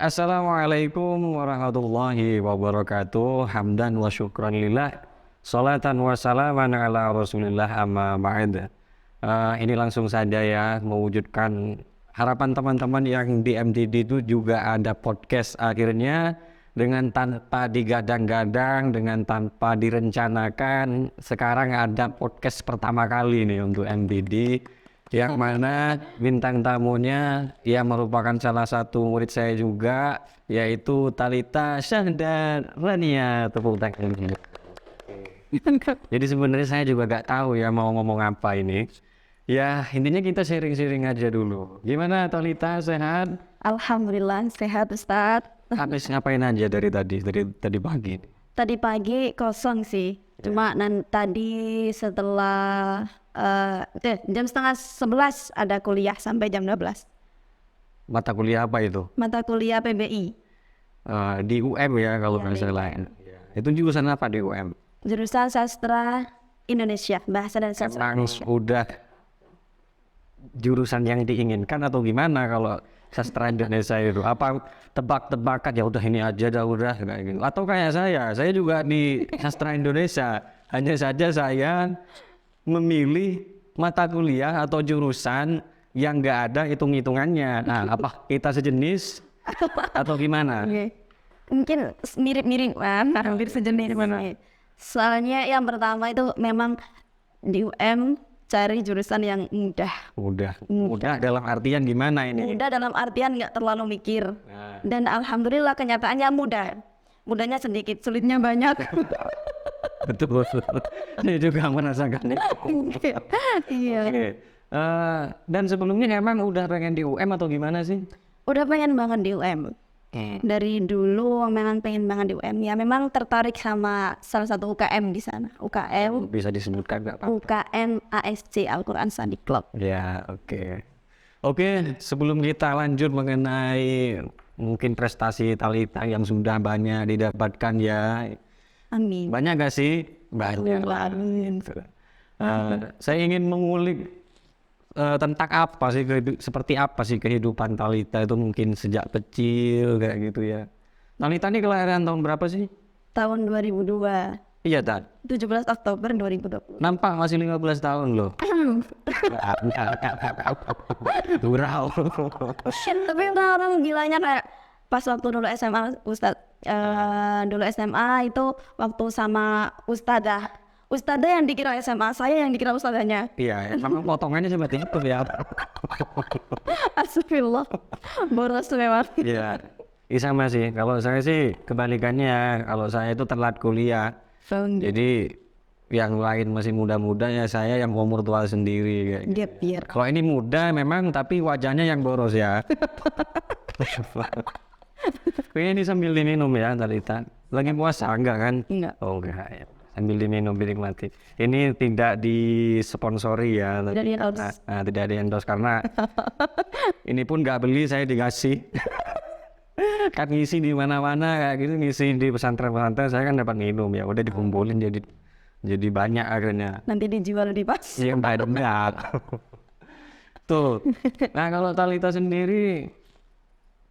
Assalamualaikum warahmatullahi wabarakatuh. Hamdan wa syukran lillah. Salatan wa salaman ala rasulillah amma ba'd. Ini langsung saja ya mewujudkan harapan teman-teman yang di MTD itu juga ada podcast akhirnya, dengan tanpa digadang-gadang, dengan tanpa direncanakan. Sekarang ada podcast pertama kali nih untuk MTD, yang mana bintang tamunya ya merupakan salah satu murid saya juga, yaitu Thalita Syahdarania. Tepuk tangan. Jadi sebenarnya saya juga gak tahu ya mau ngomong apa ini. Ya intinya kita sharing-sharing aja dulu. Gimana Thalita, sehat? Alhamdulillah sehat Ustadz. Habis ngapain aja dari tadi pagi? Tadi pagi kosong sih. Cuma tadi setelah jam setengah 11 ada kuliah sampai jam 12. Mata kuliah apa itu? Mata kuliah PBI. Di UM ya kalau nggak salah. Itu jurusan apa di UM? Jurusan Sastra Indonesia, Bahasa dan Sastra. Emang udah jurusan yang diinginkan atau gimana kalau sastra Indonesia itu? Apa tebak-tebakan ya udah ini aja dah udah kayak gitu? Atau kayak saya juga di sastra Indonesia, hanya saja saya memilih mata kuliah atau jurusan yang nggak ada hitung-hitungannya. Nah, apa kita sejenis atau gimana? Oke. Mungkin mirip-mirip kan, hampir sejenis. Soalnya yang pertama itu memang di UM cari jurusan yang mudah. Mudah dalam artian gimana ini? Mudah dalam artian nggak terlalu mikir. Dan alhamdulillah kenyataannya mudah. Mudahnya sedikit, sulitnya banyak. Betul. Saya juga merasakan itu. Iya. Oke. Dan sebelumnya emang udah pengen di UM atau gimana sih? Udah pengen banget di UM. Dari dulu memang pengen banget di UM. Ya memang tertarik sama salah satu UKM di sana. UKM. Bisa disebutkan nggak Pak? UKM ASC Al-Quran Study Club. Ya, oke. Oke, sebelum kita lanjut mengenai mungkin prestasi Thalita yang sudah banyak didapatkan ya. Amin. Banyak gak sih? Banyak lah. Saya ingin mengulik tentang apa sih, seperti apa sih kehidupan Thalita itu mungkin sejak kecil kayak gitu ya. Thalita ini kelahiran tahun berapa sih? Tahun 2002. Iya, Tan. 17 Oktober 2020. Nampak masih 15 tahun loh. Durau. Tapi orang gilanya kayak pas waktu dulu SMA dulu SMA itu waktu sama ustadzah yang dikira SMA, saya yang dikira ustadzahnya. Iya, memang potongannya seperti itu ya. Astagfirullah, boros memang. Iya, sama sih. Kalau saya sih kebalikannya. Kalau saya itu telat kuliah. Jadi yang lain masih muda-muda, ya saya yang umur tua sendiri kayak gitu. Biar. Kalau ini muda memang, tapi wajahnya yang boros ya. Kayaknya ini sambil diminum ya Thalita. Lagi puasa enggak kan? Enggak. Oh enggak ya. Sambil diminum, dinikmati. Ini tidak disponsori ya. Tidak di endorse. Tidak di endorse karena ini pun nggak beli, saya dikasih. Kan ngisi di mana-mana kayak gitu, ngisi di pesantren-pesantren saya kan dapat minum ya, udah dikumpulin jadi banyak akhirnya. Nanti dijual di pas. Iya banyak. Tuh. Nah kalau Thalita sendiri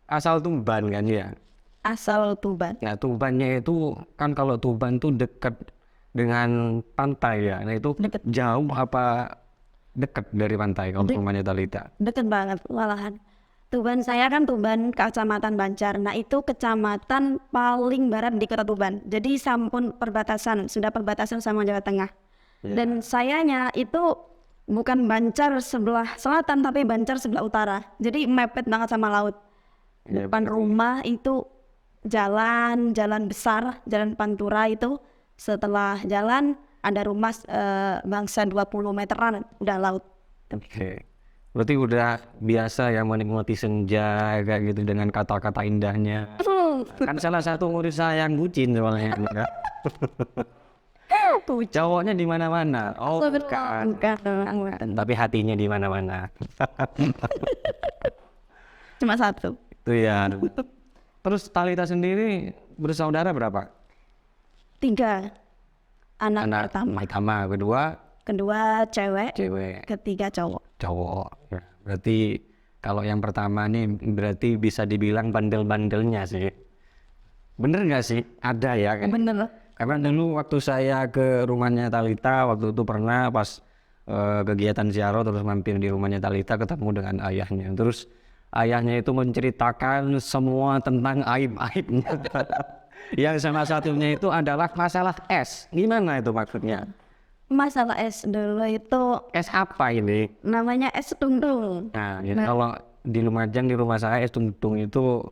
asal Tuban kan ya? Asal Tuban. Nah Tubannya itu kan, kalau Tuban tuh dekat dengan pantai ya. Nah itu Deket. jauh apa dekat dari pantai kalau rumahnya Thalita? Deket banget malahan. Tuban saya kan Tuban, Kecamatan Banjar. Nah itu kecamatan paling barat di Kota Tuban. Jadi sampun perbatasan, sudah perbatasan sama Jawa Tengah. Dan sayanya itu bukan Banjar sebelah selatan, tapi Banjar sebelah utara. Jadi mepet banget sama laut. Depan rumah itu jalan besar, jalan Pantura itu. Setelah jalan ada rumah bangsa 20 meteran, udah laut. Oke. Berarti udah biasa ya menikmati senja kayak gitu dengan kata-kata indahnya. Kan salah satu murid saya yang bucin soalnya. Cowoknya di mana-mana. Oh, bukan. Tapi hatinya di mana-mana. Cuma satu. Itu ya. Terus Thalita sendiri bersaudara berapa? 3. Anak pertama, kedua cewek, cewek, ketiga cowok. cowok. Ya, berarti Kalau yang pertama nih berarti bisa dibilang bandel-bandelnya sih. Bener nggak sih? Ada ya kan? Bener. Karena dulu waktu saya ke rumahnya Talita, waktu itu pernah pas kegiatan ziarah terus mampir di rumahnya Talita ketemu dengan ayahnya. Terus ayahnya itu menceritakan semua tentang aib-aibnya. Yang salah satunya itu adalah masalah es. Gimana itu maksudnya? Masalah es dulu itu Es apa ini? namanya es tungtung. Nah, ya, kalau di Lumajang di rumah saya es tungtung itu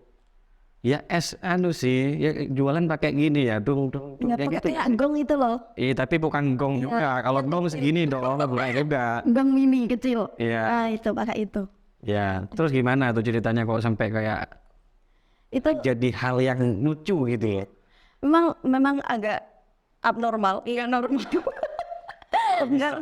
ya es anu sih, ya jualan pakai gini ya, dung dung dung Ya kayak pakai gitu. kayak gong itu loh. Iya, tapi bukan gong juga. Kalau gong segini dong, bukan juga. Gong mini kecil. Iya. Nah itu pakai itu. Ya, terus gimana tuh ceritanya kok sampai kayak Itu jadi hal yang lucu gitu ya? memang agak abnormal. Iya normal. Enggak,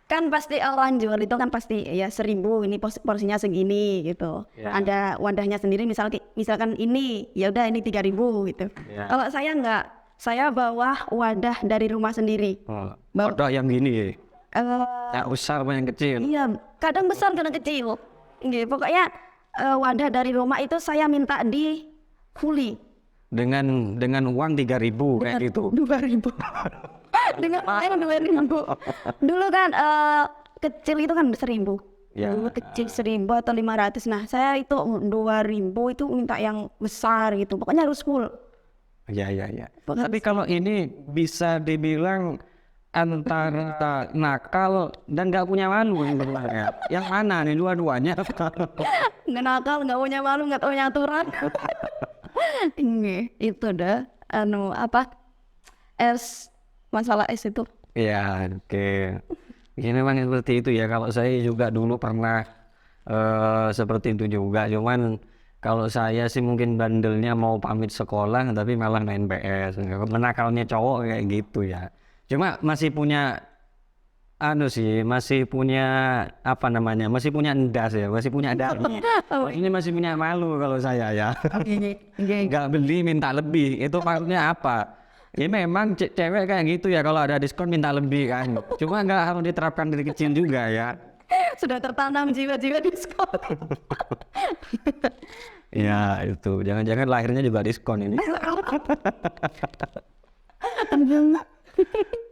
kan pasti orang jual itu kan pasti ya 1.000 ini porsinya segini gitu. Ya. Ada wadahnya sendiri misalkan ini ya udah ini 3.000 gitu. Ya. Kalau saya enggak, saya bawa wadah dari rumah sendiri. Oh, ada yang gini ya? Yang besar apa yang kecil? Iya, kadang besar kadang kecil. Gitu. Pokoknya wadah dari rumah itu saya minta di kuli Dengan uang 3.000 kayak gitu. 2.000. Dengan saya 2.000. Dulu kan kecil itu kan 1.000. Ya. Dulu kecil 1.000 atau 500. Nah, saya itu 2.000 itu minta yang besar gitu. Pokoknya harus full. Ya. Tapi kalau ini bisa dibilang antara nakal dan nggak punya malu sebenarnya. Yang mana nih dua-duanya? Nggak nakal, nggak punya malu, nggak tahu aturan. Ini itu dah es masalah es itu. Ya, oke. Ya memang seperti itu ya. Kalau saya juga dulu pernah seperti itu juga. Cuman kalau saya sih mungkin bandelnya mau pamit sekolah tapi malah main PS. Menakalnya cowok kayak gitu ya. Cuma masih punya masih punya apa namanya? Masih punya endas ya, masih punya dami. Ini masih punya malu kalau saya ya. Nggak beli minta lebih. Itu maksudnya apa? Ya memang cewek kayak gitu ya, kalau ada diskon minta lebih kan. Cuma nggak harus diterapkan dari kecil juga ya. Sudah tertanam jiwa-jiwa diskon. Ya itu, jangan-jangan lahirnya juga diskon ini.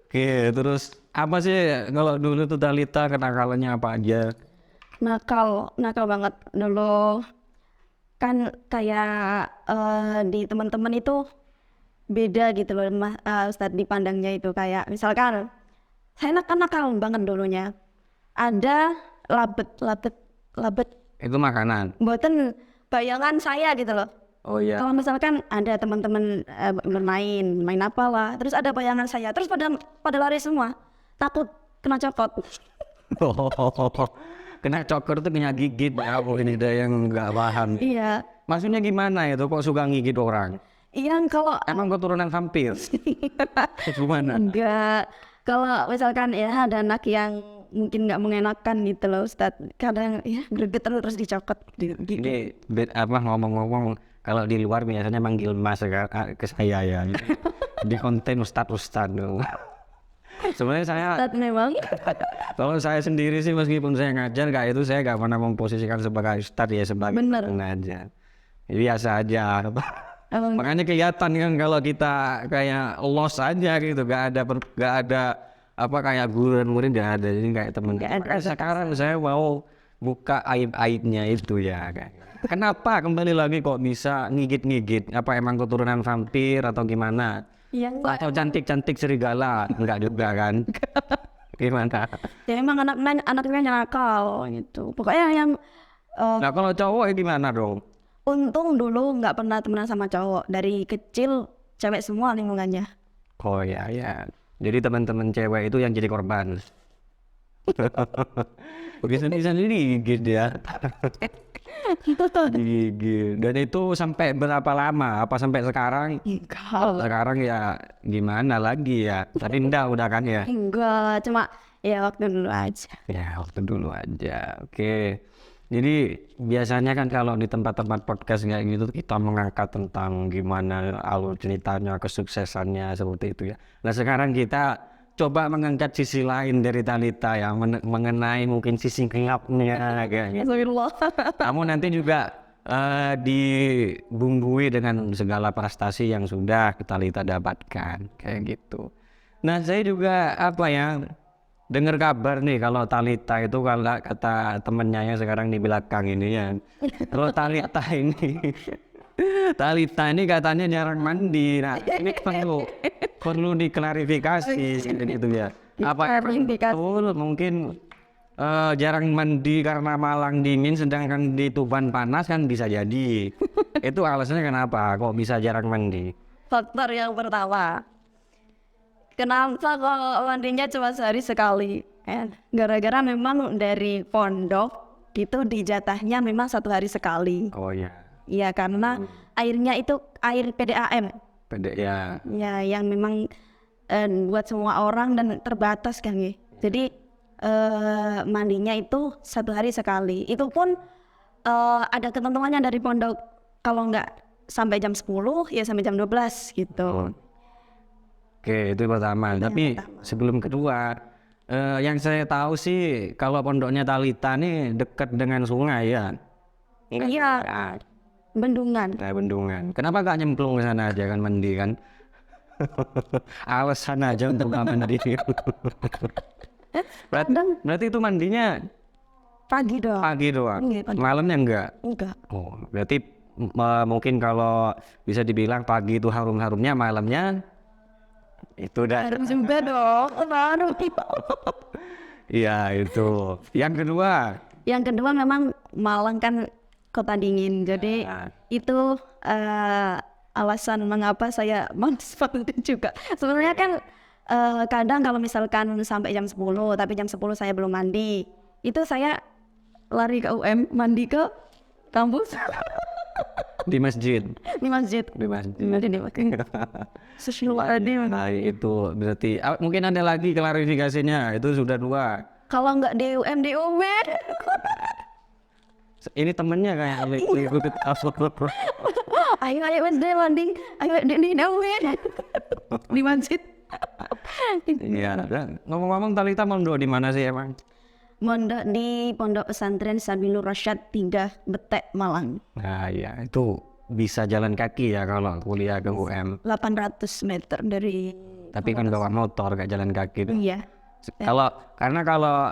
Oke, terus apa sih kalau dulu tuh Talita kenakalannya apa aja? Nakal banget dulu. Kan kayak di teman-teman itu beda gitu loh, Ustadz dipandangnya itu kayak misalkan saya nakal banget dulunya. Ada labet Itu makanan. buatan bayangan saya gitu loh. Oh iya. Kalau misalkan ada teman-teman main apa lah, terus ada bayangan saya, terus pada lari semua, takut kena cokot. Kena cokor tuh kena gigit ya, ini ada yang nggak paham. Iya, Maksudnya gimana itu kok suka gigit orang? iya kalau Emang keturunan vampir? Gimana? enggak, kalau misalkan ya ada anak yang mungkin nggak mengenakan gitu loh, Ustadz, kadang ya greget terus dicokot. Ini apa ngomong-ngomong kalau di luar biasanya manggil mas ke saya ya. Di konten ustadz dong. Sebenarnya saya Ustadz memang kalau saya sendiri sih meskipun saya ngajar kayak itu saya nggak pernah memposisikan sebagai ustadz ya, sebagai Bener. pengajar. Biasa aja. emang Makanya kelihatan kan kalau kita kayak los aja gitu, nggak ada apa kayak guru dan murid nggak ada, jadi kayak temen. Nggak ada. Makanya sekarang saya mau buka aib-aibnya itu ya kayak. Kenapa kembali lagi kok bisa ngigit-ngigit? Apa emang keturunan vampir atau gimana? yang Atau cantik-cantik serigala? Enggak juga kan? Gimana? ya emang anaknya nakal gitu. Pokoknya yang Nah kalau cowok gimana dong? untung dulu nggak pernah temenan sama cowok. Dari kecil cewek semua lingkungannya. Oh ya. Jadi teman-teman cewek itu yang jadi korban. Bisa digigit ya. Digigit. Dan itu sampai berapa lama? Apa sampai sekarang? Sekarang ya gimana lagi ya? Tapi enggak udah kan ya? Enggak, cuma ya waktu dulu aja. Ya waktu dulu aja. Oke. Jadi biasanya kan kalau di tempat-tempat podcast kayak gitu kita mengangkat tentang gimana alur ceritanya, kesuksesannya seperti itu ya. Nah sekarang kita coba mengangkat sisi lain dari Talita ya, mengenai mungkin sisi gelapnya kayak gitu. Astagfirullah. Kamu nanti juga dibumbui dengan segala prestasi yang sudah Talita dapatkan kayak gitu. Nah saya juga apa ya, dengar kabar nih kalau Talita itu, kalau kata temennya yang sekarang di belakang ini ya, kalau Talita ini Talita ini katanya jarang mandi. Nah ini perlu diklarifikasi gitu ya. Apa betul mungkin jarang mandi karena Malang dingin sedangkan di Tuban panas, kan bisa jadi. Itu alasannya kenapa kok bisa jarang mandi? Faktor yang pertama, kenapa kok mandinya cuma sehari sekali? Gara-gara memang dari pondok itu dijatahnya memang 1 hari sekali. Oh ya. Iya, karena airnya itu air PDAM. Ya. Ya, yang memang buat semua orang dan terbatas kan ya. Jadi mandinya itu 1 hari sekali. Itu pun ada ketentuannya dari pondok. Kalau nggak sampai jam 10 ya sampai jam 12 gitu. Oke, itu pertama. Tapi sebelum kedua, yang saya tahu sih kalau pondoknya Talita nih dekat dengan sungai ya. Iya, bendungan. Nah, bendungan. Kenapa gak nyemplung ke sana aja kan mandi kan? Alasan aja untuk gak mandi. berarti itu mandinya Pagi doang. pagi doang. Iya, pagi. Malamnya enggak? Enggak. Oh, berarti mungkin kalau bisa dibilang pagi itu harum-harumnya, malamnya itu udah. Harus juga dong. Baru. Iya itu. Yang kedua. Yang kedua memang Malang kan kota dingin. Jadi itu alasan mengapa saya mandi juga. Sebenarnya kan kadang kalau misalkan sampai jam 10 tapi jam 10 saya belum mandi, itu saya lari ke UM, mandi ke kampus. Di masjid. Di masjid. Di masjid. Di masjid. Sesuatu. Nah itu berarti mungkin ada lagi klarifikasinya. Itu sudah 2. Kalau nggak di UM di UMED. Ini temennya kayak ikut ayo Wednesday landing, ayo di UMED. Di masjid. Iya. Ngomong-ngomong Talita mondok di mana sih emang? Mondok di Pondok Pesantren Sabilur Rasyad 3 Betek Malang. Nah ya itu bisa jalan kaki ya kalau kuliah ke UM. 800 meter dari. Tapi kan bawa motor gak jalan kaki tuh. Iya. Karena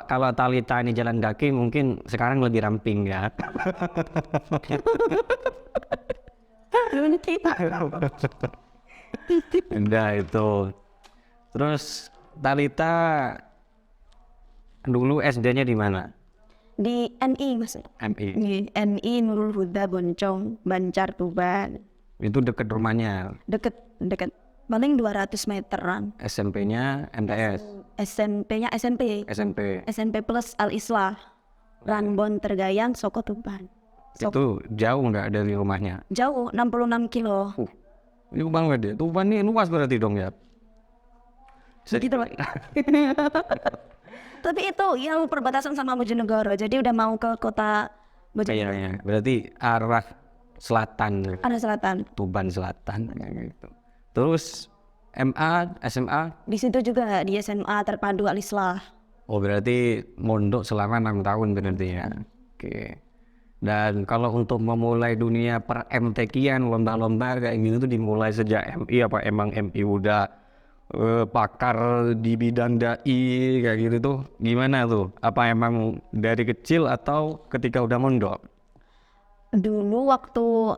kalau Talita ini jalan kaki mungkin sekarang lebih ramping ya. Udah itu. Terus Talita dulu SD-nya di mana? Di NI Mas. MI. Di NI Nurul Huda Boncong, Banjar Tuban. Itu dekat rumahnya. Deket paling 200 meteran. SMP-nya MTS. SMP-nya SMP plus Al Islah. Ranbon Tergayang, Soko Tuban. Itu jauh nggak dari rumahnya? Jauh, 66 kilo. Jauh banget ya. Tuban ini luas berarti dong ya. Gitu Pak. Tapi itu yang perbatasan sama Bojonegoro. Jadi udah mau ke kota Bojonegoro. Kayaknya. Berarti arah selatan. Ada selatan. Tuban Selatan kayak gitu. Terus SMA Di situ juga di SMA Terpadu Al Islah. oh berarti mondok selama 6 tahun berarti ya. Oke. Dan kalau untuk memulai dunia per MTQ-an, lomba-lomba kayak gitu tuh dimulai sejak MI apa emang MI udah pakar di bidang dai kayak gitu tuh gimana tuh? Apa emang dari kecil atau ketika udah mondok? Dulu waktu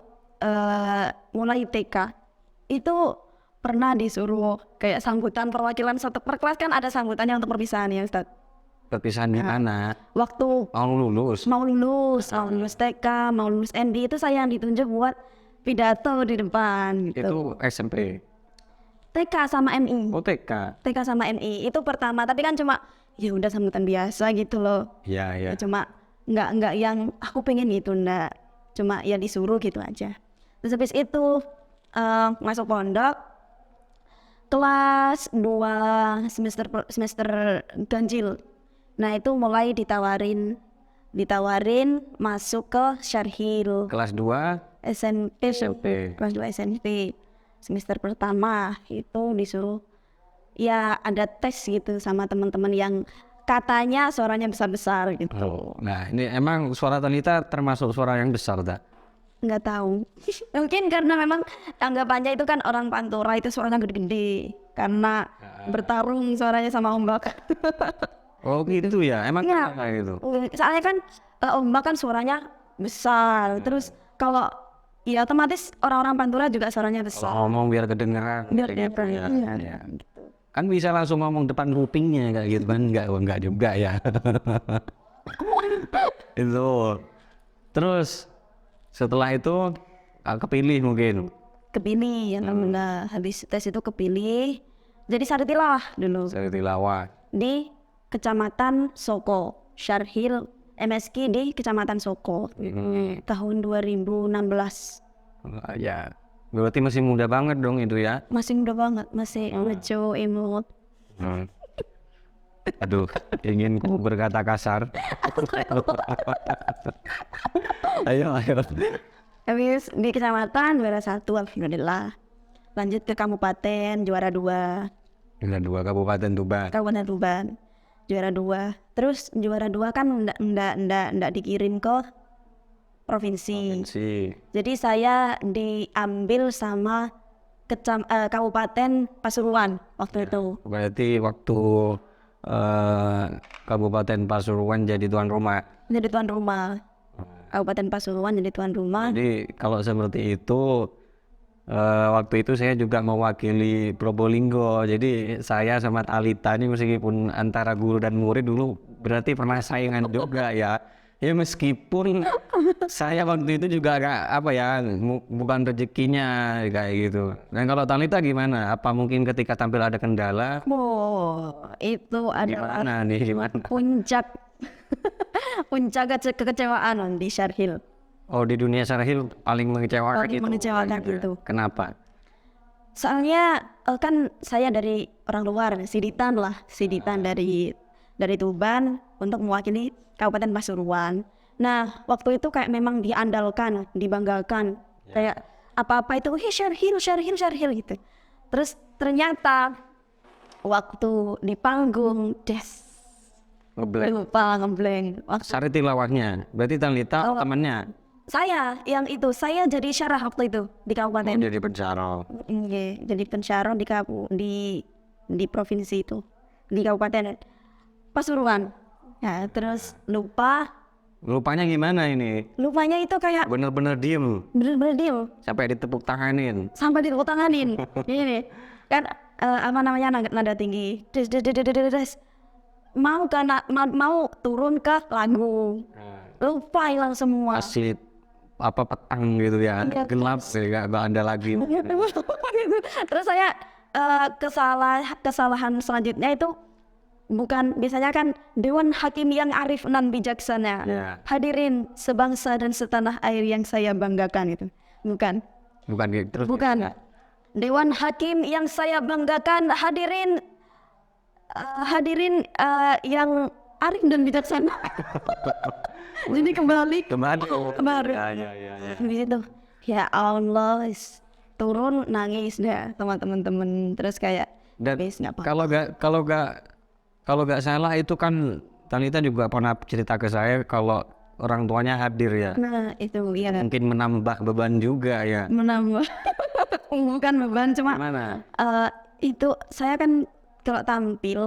mulai TK itu pernah disuruh kayak sambutan perwakilan satu per kelas, kan ada sambutannya untuk perpisahan ya Ustaz. Perpisahan di mana? Waktu Mau lulus? mau lulus TK, mau lulus ND, itu saya yang ditunjuk buat pidato di depan gitu. Itu SMP. TK sama MI. Oh TK. TK sama MI itu pertama, tapi kan cuma ya udah sambutan biasa gitu loh. Ya ya. Ya cuma nggak yang aku pengen gitu, enggak. Cuma ya disuruh gitu aja. Terus habis itu masuk pondok kelas 2 semester ganjil. Nah itu mulai ditawarin masuk ke Syarhil Kelas 2 SMP. Kelas 2 SMP semester pertama itu disuruh ya ada tes gitu sama teman-teman yang katanya suaranya besar-besar gitu. Nah, ini emang suara Talita termasuk suara yang besar tak? Nggak tahu. Mungkin karena memang anggapannya itu kan orang Pantura itu suaranya gede-gede karena bertarung suaranya sama ombak. Oh gitu ya, emang Iya. kenapa gitu? Soalnya kan ombak kan suaranya besar. Terus kalau ya otomatis orang-orang Pantura juga suaranya besar. Kalau ngomong biar kedengeran. Biar kayak gitu kedengeran, ya. iya. Ya. Kan bisa langsung ngomong depan kupingnya kayak gitu kan? Enggak juga ya. Itu. Terus setelah itu kepilih mungkin. Kepilih, alhamdulillah. Habis tes itu kepilih. Jadi saritilah dulu Dari tilawah. di Kecamatan Soko, Syarhil MSK di Kecamatan Soko. Tahun 2016. Ya. Berarti masih muda banget dong itu ya. Masih muda banget, masih lucu, imut. Hmm. Aduh, ingin ku berkata kasar. Ayo. Habis di kecamatan juara 1, alhamdulillah. Lanjut ke kabupaten juara 2, Dengan 2 Kabupaten Tuban. Kabupaten Tuban juara 2. Terus juara 2 kan ndak dikirim ke provinsi. Jadi saya diambil sama Kabupaten Pasuruan waktu itu. Berarti waktu Kabupaten Pasuruan jadi tuan rumah. Jadi tuan rumah. Kabupaten Pasuruan jadi tuan rumah. Jadi kalau seperti itu waktu itu saya juga mewakili Probolinggo. Jadi saya sama Talita ini meskipun antara guru dan murid dulu berarti pernah saingan juga ya. Ya meskipun saya waktu itu juga agak apa ya bukan rezekinya kayak gitu. Dan kalau Talita gimana? Apa mungkin ketika tampil ada kendala? Oh, itu adalah Gimana? puncak puncak kekecewaan di Syarhil. Oh di dunia Syarhil paling mengecewakan Paling itu. mengecewakan Gitu ya. itu. Kenapa? Soalnya kan saya dari orang luar, siditan dari Tuban untuk mewakili Kabupaten Pasuruan. Nah, waktu itu kayak memang diandalkan, dibanggakan. Kayak apa-apa itu, Syarhil gitu. Terus ternyata waktu di panggung, Ngeblank. lupa ngeblank. Sari tilawahnya. Berarti Talita temannya. Saya jadi syarah waktu itu di kabupaten. Jadi penjara. Iya, jadi pensyarah di provinsi itu, di Kabupaten Pasuruan. Ya, terus Lupanya gimana ini? lupanya itu kayak Bener-bener diem. bener-bener diem Sampai ditepuk tanganin. sampai ditanganin. Ini kan apa namanya nada tinggi. Des. Mau turun ke lagu. Lupa hilang semua. Asli apa petang gitu ya. Iya. Gelap sih gak ada lagi. Terus saya kesalahan selanjutnya itu bukan, biasanya kan Dewan Hakim yang arif dan bijaksana. Ya. Hadirin sebangsa dan setanah air yang saya banggakan itu. Bukan. Bukan gitu. Terus Bukan. Dewan Hakim yang saya banggakan, hadirin yang arif dan bijaksana. Jadi kembali. Kemarin. Ya. Habis itu, ya Allah, turun nangis deh sama teman-teman. Terus kayak, Dan "Bes, nggak apa-apa." kalau nggak salah itu kan Talita juga pernah cerita ke saya kalau orang tuanya hadir ya. Nah itu ya Mungkin menambah beban juga ya. menambah. Bukan beban, cuma Gimana? itu saya kan kalau tampil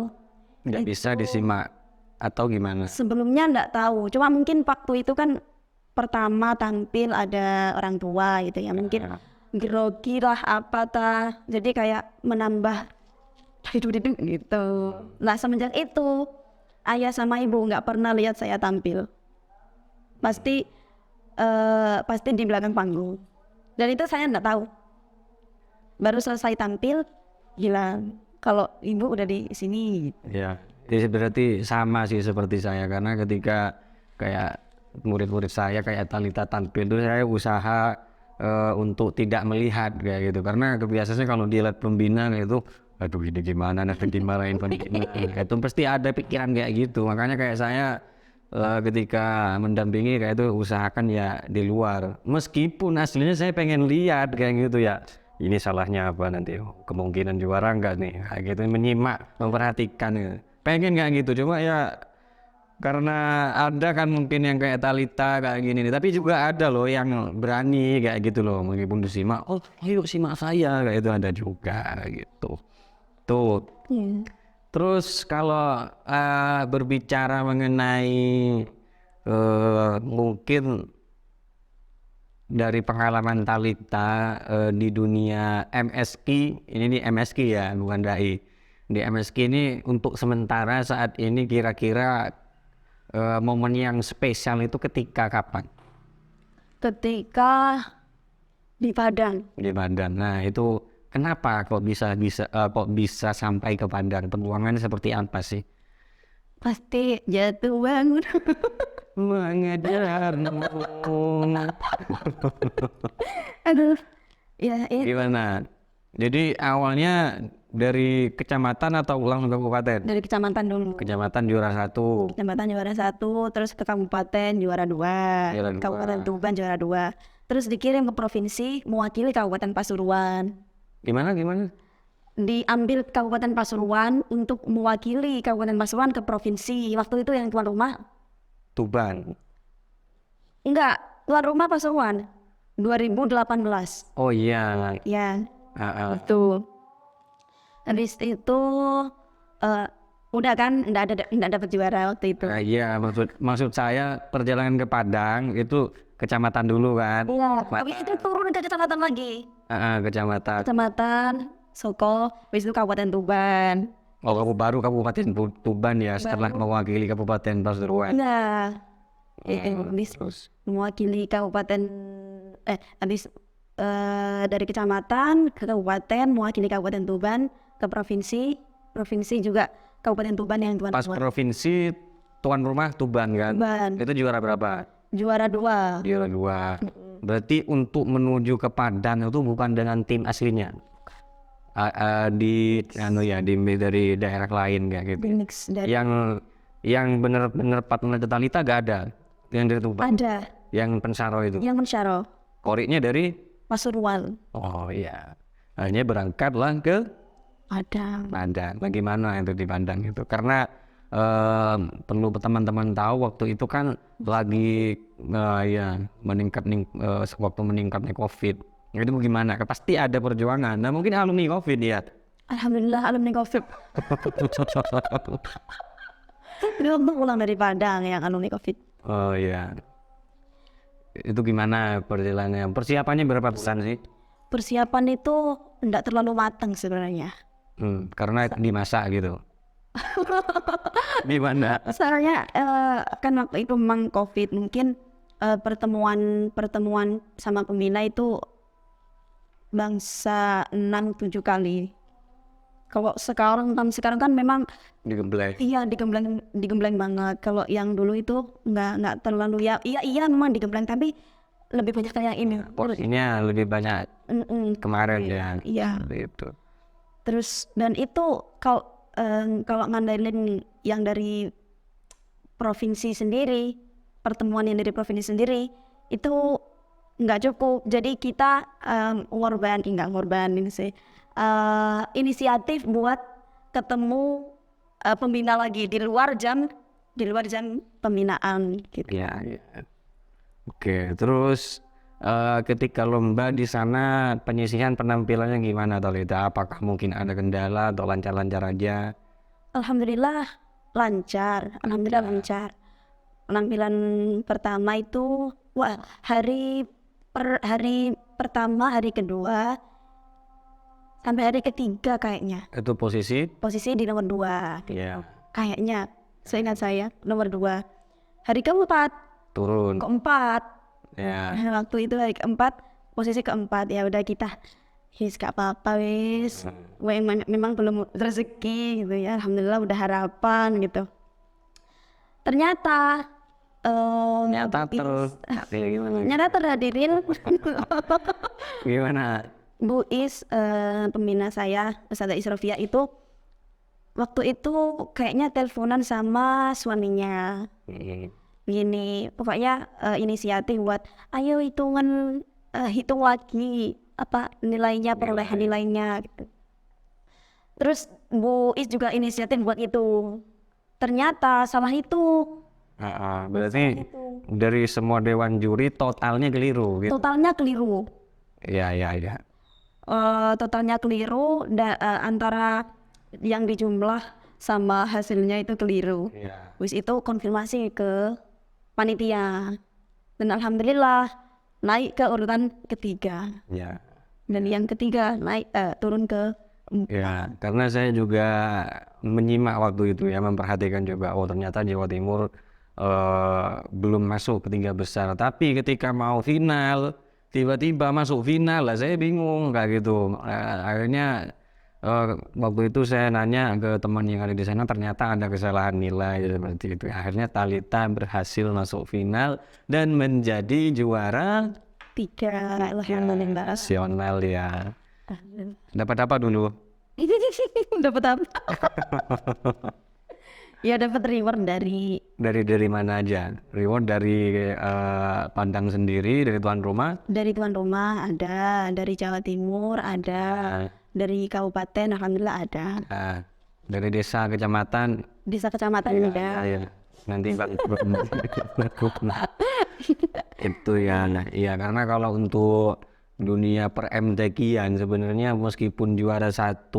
Nggak bisa disimak atau gimana? sebelumnya nggak tahu, cuma mungkin waktu itu kan pertama tampil ada orang tua gitu ya, mungkin grogi lah apa jadi kayak menambah gitu. Nah semenjak itu ayah sama ibu nggak pernah lihat saya tampil, pasti di belakang panggung, dan itu saya nggak tahu. Baru selesai tampil bilang kalau ibu udah di sini. Ya, jadi berarti sama sih seperti saya karena ketika kayak murid-murid saya kayak Talita tampil itu saya usaha untuk tidak melihat kayak gitu karena kebiasaannya kalau dilihat pembina kayak itu, aduh ini gimana nanti dimarahin pembina itu pasti ada pikiran kayak gitu. Makanya kayak saya ketika mendampingi kayak itu usahakan ya di luar, meskipun aslinya saya pengen lihat kayak gitu ya, ini salahnya apa nanti, kemungkinan juara enggak nih, kayak gitu, menyimak, memperhatikan gitu. Pengen nggak gitu, cuma ya karena ada kan mungkin yang kayak Talita kayak gini nih, tapi juga ada loh yang berani kayak gitu loh, meskipun disimak, oh ayo simak saya, kayak itu ada juga kayak gitu. Tuh, Iya. terus kalau berbicara mengenai mungkin dari pengalaman Talita di dunia MSQ, ini nih MSQ ya, bukan dai. Di MSQ ini untuk sementara saat ini kira-kira momen yang spesial itu ketika kapan? Ketika di Padang, Di Padang. Nah itu kenapa kok bisa sampai ke Padang? Perjuangannya seperti apa sih? pasti jatuh bangun. Mengejarmu. Aduh, ya itu Gimana? Jadi awalnya dari kecamatan atau ulang kabupaten? dari kecamatan dulu. Kecamatan juara 1. Kecamatan juara 1, terus ke kabupaten juara 2, Juara 2. Kabupaten Tuban juara 2, terus dikirim ke provinsi mewakili Kabupaten Pasuruan. Gimana? Diambil Kabupaten Pasuruan untuk mewakili Kabupaten Pasuruan ke provinsi. Waktu itu yang tuan rumah, Tuban. enggak, tuan rumah Pasuruan 2018. Oh iya. Ya, Ah, ah. betul. Habis itu udah kan enggak dapat juara waktu itu. Iya, maksud saya perjalanan ke Padang itu kecamatan dulu kan? Iya, habis itu turun ke kecamatan lagi. Kecamatan. Kecamatan Soko, habis itu Kabupaten Tuban. Oh, Kabupaten Tuban ya, setelah mewakili Kabupaten Pasuruan. Nah, habis Terus. mewakili kabupaten, habis dari kecamatan ke kabupaten, mewakili Kabupaten Tuban ke provinsi, provinsi juga Kabupaten Tuban yang tuan Pas rumah. provinsi tuan rumah Tuban kan? Tuban, Itu juara berapa? juara 2. Juara 2. Berarti untuk menuju ke Padang itu bukan dengan tim aslinya. Dari daerah lain kayak gitu. Mix dari Yang bener-bener partner Talita gak ada. Yang dari Tuban. ada Yang Pensaro itu. yang mensyaro Koriknya dari. Pasuruan. Oh iya. Akhirnya berangkatlah ke Padang. Padang. Bagaimana itu di Padang itu? Karena perlu teman-teman tahu waktu itu kan lagi waktu meningkatnya COVID. Itu gimana? Pasti ada perjuangan. Nah mungkin alumni COVID ya. Alhamdulillah alumni COVID. Dia pulang dari Padang yang alumni COVID. Oh iya. Itu gimana perjalanannya? Persiapannya berapa bulan sih? Persiapan itu enggak terlalu matang sebenarnya. Karena dimasak gitu. Gimana? Soalnya kan waktu itu memang COVID, mungkin pertemuan sama pembina itu bangsa 6-7 kali. Kalau sekarang kan memang Digembleng. iya digembleng banget. Kalau yang dulu itu nggak terlalu iya memang digembleng, tapi lebih banyak kayak ini. Porsinya lebih banyak kemarin ya. Iya. Gitu. Terus dan itu kalau ngandelin yang dari provinsi sendiri, pertemuan yang dari provinsi sendiri itu nggak cukup. Jadi kita inisiatif buat ketemu pembina lagi di luar jam pembinaan gitu. Ya. Oke, terus ketika lomba di sana penyisihan penampilannya gimana Talita? Apakah mungkin ada kendala atau lancar-lancar aja? Alhamdulillah lancar. Penampilan pertama itu hari pertama, hari kedua sampai hari ketiga kayaknya. Itu posisi? Posisi di nomor 2. Ya. Kayaknya, seingat saya nomor 2. Hari keempat, Turun. keempat. Ya. Waktu itu hari keempat, posisi keempat. Ya udah kita, gak apa-apa wis. Memang belum rezeki gitu ya. Alhamdulillah udah harapan gitu. Ternyata Gimana? terhadirin Gimana? Bu Is, pembina saya, Ustazah Isrofia itu waktu itu kayaknya teleponan sama suaminya. Gini, pokoknya inisiatif buat ayo hitung lagi apa nilainya, perolehan nilainya gitu. Terus Bu Is juga inisiatif buat itu. Ternyata salah itu. Berarti dari semua dewan juri totalnya keliru gitu. Totalnya keliru. Iya, iya, iya. Totalnya keliru antara yang dijumlah sama hasilnya itu keliru. Iya. Wis itu konfirmasi ke panitia. Dan alhamdulillah naik ke urutan ketiga. Ya. Dan yang ketiga naik turun ke Ya, karena saya juga menyimak waktu itu ya, memperhatikan juga, oh ternyata Jawa Timur belum masuk ke 3 besar. Tapi ketika mau final, tiba-tiba masuk final lah, saya bingung kayak gitu. Akhirnya waktu itu saya nanya ke teman yang ada di sana, ternyata ada kesalahan nilai seperti itu. Akhirnya Thalita berhasil masuk final dan menjadi juara 3. Alhamdulillah. nasional ya. Dapat apa dulu? Dapat apa? Ya dapat reward dari Dari mana aja? Reward dari Padang sendiri, dari tuan rumah? tuan rumah ada, dari Jawa Timur ada, dari kabupaten alhamdulillah ada, Nah, dari desa, kecamatan. desa kecamatan ada. Ya, nanti itu ya. Nah, iya, karena kalau untuk dunia per MTQ-an sebenarnya meskipun juara 1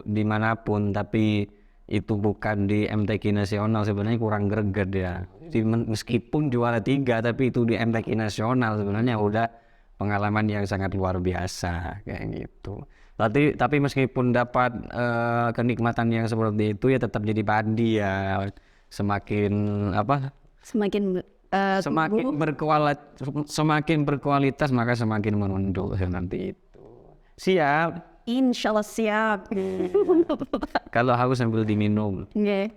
dimanapun, tapi itu bukan di MTQ nasional sebenarnya kurang greget ya. Jadi meskipun juara 3 tapi itu di MTQ nasional sebenarnya udah pengalaman yang sangat luar biasa kayak gitu. Tapi meskipun dapat kenikmatan yang seperti itu ya tetap jadi padi ya. Semakin apa? Semakin Semakin berkualitas maka semakin menunduk nanti itu. Siap. insya Allah siap. Kalau haus sambil diminum. Nggih.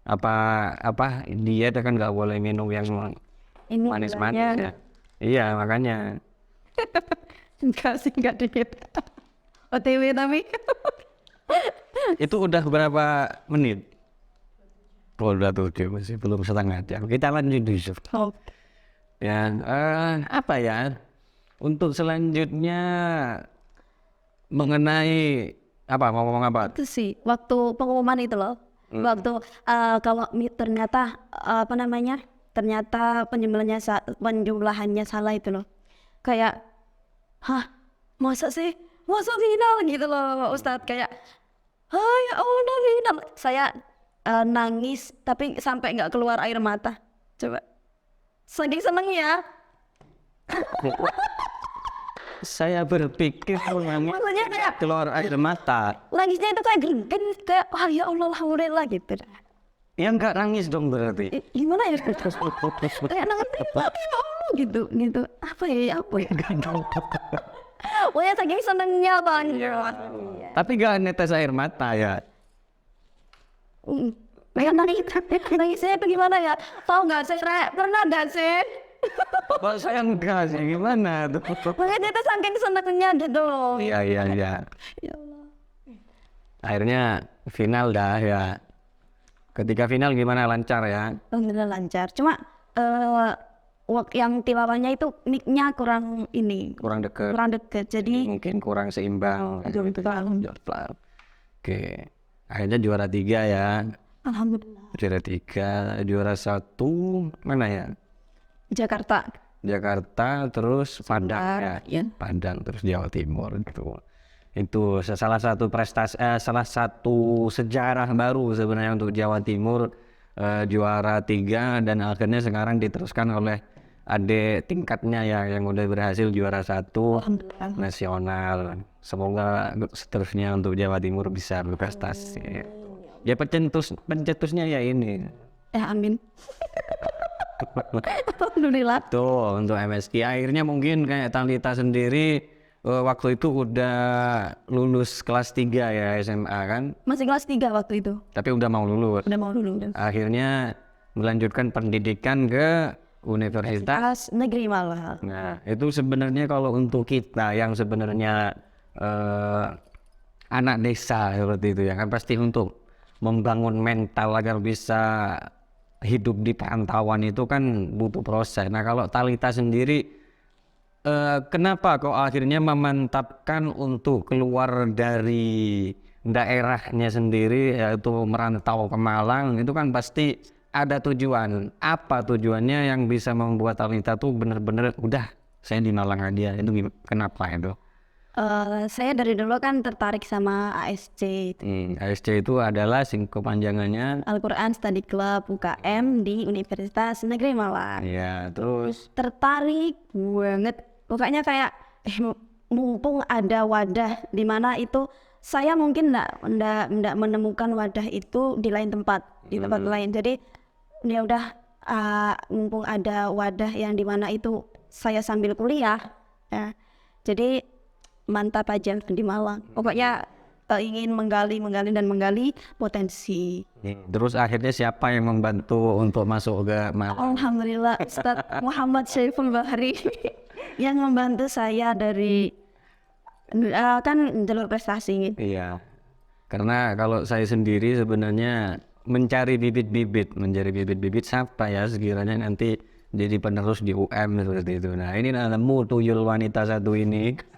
Apa diet kan nggak boleh minum yang Ini manis-manis gulanya. ya. Iya makanya. Enggak sih, enggak dikit. OTW tapi. Itu udah berapa menit? Oh, udah 7 masih belum setengah jam. Kita lanjut dulu. Oh. Ya, apa ya? Untuk selanjutnya mengenai apa? Mau ngomong apa? Itu sih waktu pengumuman itu loh. Waktu kalau ternyata apa namanya? Ternyata penjumlahannya salah itu loh. Kayak hah, masa sih? Masa final gitu loh, Ustadz kayak ya Allah final. Saya nangis tapi sampai nggak keluar air mata. Coba. Saking senengnya. Saya berpikir Maksudnya kayak keluar air mata. nangisnya itu kayak gergen kayak wah ya Allah alhamdulillah gitu. Ya enggak nangis dong berarti. Gimana ya? Kayak nangis ya Allah gitu. Apa ya? Pokoknya saking senengnya banget. Tapi enggak netes air mata ya. Kayak nangisnya itu gimana ya? Tahu nggak sih? Pernah nggak sih? Kalau saya enggak sih, gimana tuh? Makanya itu saking senengnya gitu loh. Iya. Ya Allah. Akhirnya final dah ya. Ketika final gimana, lancar ya? Alhamdulillah lancar. Cuma yang tilawahnya itu mic-nya kurang Kurang deket. Jadi Mungkin kurang seimbang. Alhamdulillah. Oke. Akhirnya juara 3 ya. Alhamdulillah. Juara 3, juara 1 mana ya? Jakarta. Terus Padang ya. Ya. Padang terus Jawa Timur gitu. Itu salah satu prestasi, salah satu sejarah baru sebenarnya untuk Jawa Timur, juara 3 dan akhirnya sekarang diteruskan oleh adik tingkatnya ya yang udah berhasil juara 1 Alhamdulillah. nasional. Semoga seterusnya untuk Jawa Timur bisa berprestasi. Ya pencetusnya ya ini. Amin. Alhamdulillah. Tuh untuk MSI akhirnya mungkin kayak Thalita sendiri waktu itu udah lulus kelas 3 ya SMA kan, Masih kelas 3 waktu itu. tapi udah mau lulus. Udah mau lulus. Akhirnya melanjutkan pendidikan ke universitas. Kelas negeri malah. Nah itu sebenarnya kalau untuk kita yang sebenarnya anak desa seperti itu ya kan, pasti untuk membangun mental agar bisa hidup di perantauan itu kan butuh proses. Nah kalau Thalita sendiri kenapa kok akhirnya memantapkan untuk keluar dari daerahnya sendiri, yaitu merantau ke Malang? Itu kan pasti ada tujuan. Apa tujuannya yang bisa membuat Talita tuh bener-bener udah saya di Malang aja? Itu kenapa itu? Saya dari dulu kan tertarik sama ASC itu. ASC itu adalah kepanjangannya. Al-Quran Study Club UKM di Universitas Negeri Malang. Ya, terus Tertarik banget. Pokoknya kayak mumpung ada wadah di mana itu saya mungkin ndak menemukan wadah itu di lain tempat, di tempat lain. Jadi ya udah mumpung ada wadah yang di mana itu saya sambil kuliah ya. Jadi mantap aja di Malang. Pokoknya ingin menggali dan menggali potensi. terus akhirnya siapa yang membantu untuk masuk ke Malang? Alhamdulillah Ustadz Muhammad Syaiful Bahri yang membantu saya dari kan jalur prestasi. Iya. Karena kalau saya sendiri sebenarnya mencari bibit-bibit siapa ya sekiranya nanti jadi penerus di UM seperti itu. Nah, ini nemu tuyul wanita satu ini.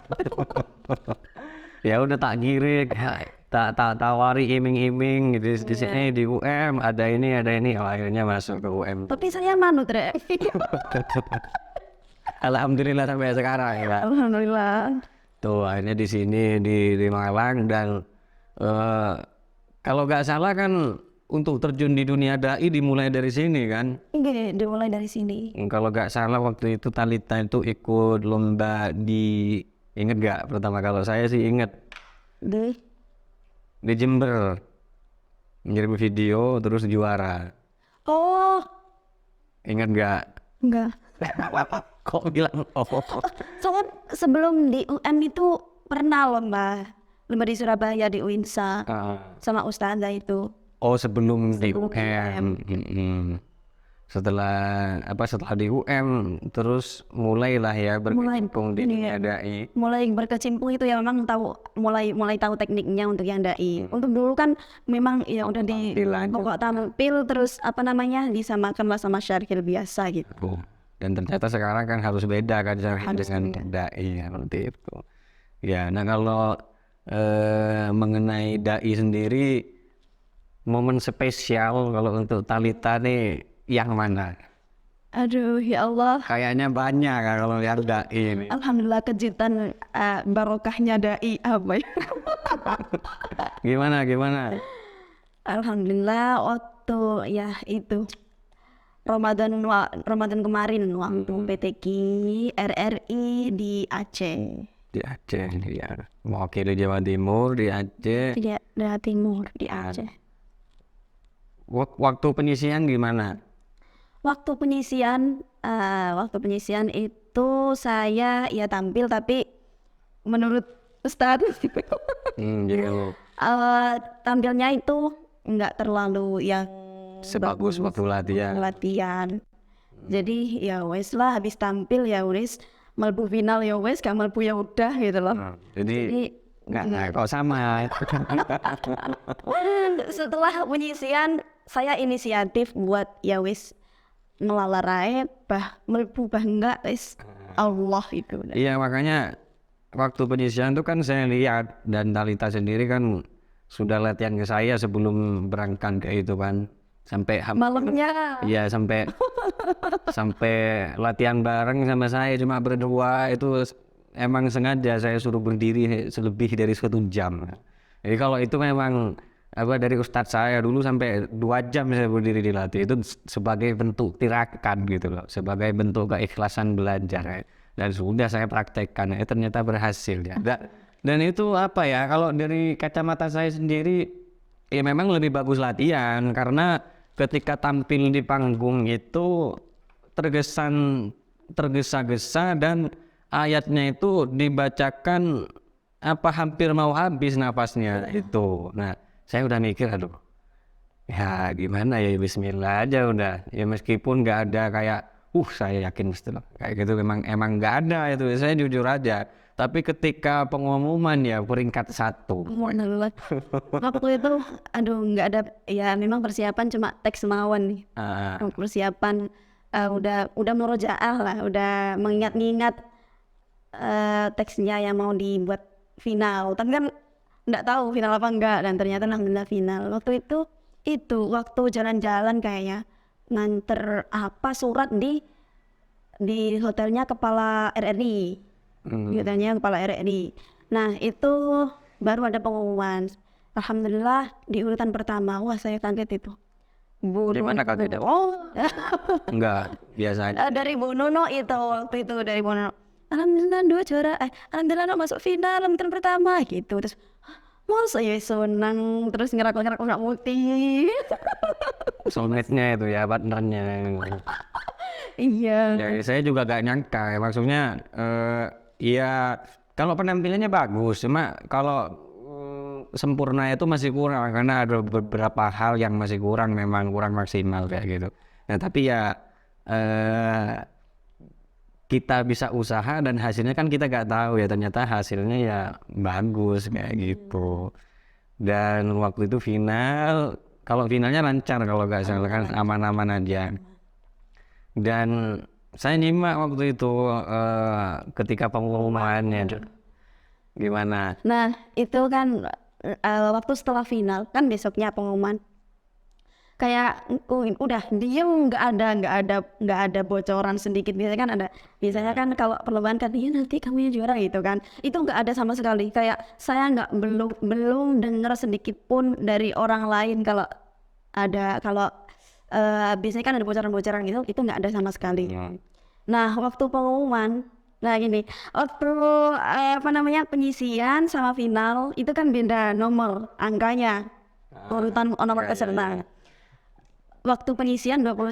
Ya udah tak giring, tak tawari iming-iming gitu di sini di UM ada ini. Oh, akhirnya masuk ke UM. Tapi saya manut Rek. Alhamdulillah sampai sekarang ya. Alhamdulillah. Tuh akhirnya di sini di Malang dan kalau nggak salah kan untuk terjun di dunia dai dimulai dari sini kan. Oke, dimulai dari sini. Kalau nggak salah waktu itu Talita itu ikut lomba inget nggak pertama, kalau saya sih inget di Jember mengirim video terus juara. Oh, Ingat nggak? enggak. Kok bilang Soalnya sebelum di UM itu pernah lomba di Surabaya di UINSA sama Ustazah itu. Oh sebelum di Sebelum UM. Setelah di UM terus mulailah ya berkecimpung di dunia dai. Mulai berkecimpung itu ya memang mulai tahu tekniknya untuk yang dai. Untuk dulu kan memang ya udah di pokok tampil terus disamakanlah sama syarhil biasa gitu. Dan ternyata sekarang kan harus beda kan dengan dai seperti itu. Ya, nah kalau mengenai dai sendiri, momen spesial kalau untuk Talita nih yang mana? Aduh ya Allah. Kayaknya banyak kan kalau lihat dai ini. Alhamdulillah kejutan barokahnya dai apa ya? Gimana? Alhamdulillah waktu ya itu Ramadan kemarin waktu PTQ RRI di Aceh. Di Aceh ya. Mewakili Jawa Timur di Aceh. Di Jawa Timur di Aceh. Waktu penyisian gimana? Waktu penyisian itu saya ya tampil tapi menurut Ustadz Gitu. tampilnya itu nggak terlalu yang Sebagus waktu latihan. Jadi ya wes lah habis tampil ya wes melbu final ya wes gak melbu ya udah gitu loh. Jadi nggak kok sama. Setelah penyisian saya inisiatif buat ya wes ngelalarai melbu enggak wes Allah itu. Iya makanya waktu penyisian itu kan saya lihat dan Talita sendiri kan sudah latihan ke saya sebelum berangkat ke itu kan. Sampai malamnya iya sampai latihan bareng sama saya cuma berdua itu emang sengaja saya suruh berdiri lebih dari 1 jam. Jadi kalau itu memang dari ustadz saya dulu sampai 2 jam saya berdiri dilatih itu sebagai bentuk tirakat gitu loh, sebagai bentuk keikhlasan belajar dan sudah saya praktekkan ternyata berhasil ya. Dan itu kalau dari kacamata saya sendiri ya memang lebih bagus latihan karena ketika tampil di panggung itu tergesa-gesa dan ayatnya itu dibacakan hampir mau habis napasnya itu. Nah, saya udah mikir aduh. Ya gimana ya bismillah aja udah. Ya meskipun nggak ada kayak saya yakin mesti kayak gitu emang nggak ada itu. Saya jujur aja. Tapi ketika pengumuman ya peringkat 1. Waktu itu nggak ada ya memang persiapan cuma teks mawon nih. Persiapan udah murojaah lah, udah mengingat-ingat teksnya yang mau dibuat final, tapi kan nggak tahu final apa enggak, dan ternyata alhamdulillah final. Waktu itu waktu jalan-jalan kayaknya nganter apa surat di hotelnya kepala RRI, di hotelnya kepala RRI. Nah itu baru ada pengumuman. Alhamdulillah di urutan pertama. Wah saya kaget itu. Bu Di mana kaget? Oh Enggak, biasa aja. dari Bu Nuno itu waktu itu, dari Bu Nuno. Alhamdulillah dua juara, alhamdulillah no masuk final urutan pertama gitu. Terus masa ya senang, terus ngerak-ngerak nggak putih. Soulmate-nya itu ya, partnernya. Iya. Ya, saya juga gak nyangka ya, maksudnya ya kalau penampilannya bagus, cuma kalau sempurna itu masih kurang karena ada beberapa hal yang masih kurang, memang kurang maksimal kayak gitu. Nah tapi ya kita bisa usaha dan hasilnya kan kita gak tahu ya, ternyata hasilnya ya bagus kayak gitu. Dan waktu itu final, kalau finalnya lancar kalau gak salah kan, aman-aman aja. Dan saya nyimak waktu itu ketika pengumumannya. Gimana? Nah itu kan waktu setelah final kan besoknya pengumuman. Kayak udah diem, nggak ada bocoran sedikit. Biasanya kan kalau perlombaan kan iya nanti kamu yang juara gitu kan, itu nggak ada sama sekali. Kayak saya belum dengar sedikit pun dari orang lain kalau biasanya kan ada bocoran-bocoran gitu, itu nggak ada sama sekali. Nah waktu pengumuman, nah gini, waktu penyisian sama final itu kan beda nomor angkanya, urutan nomor peserta. Waktu penyisian 21,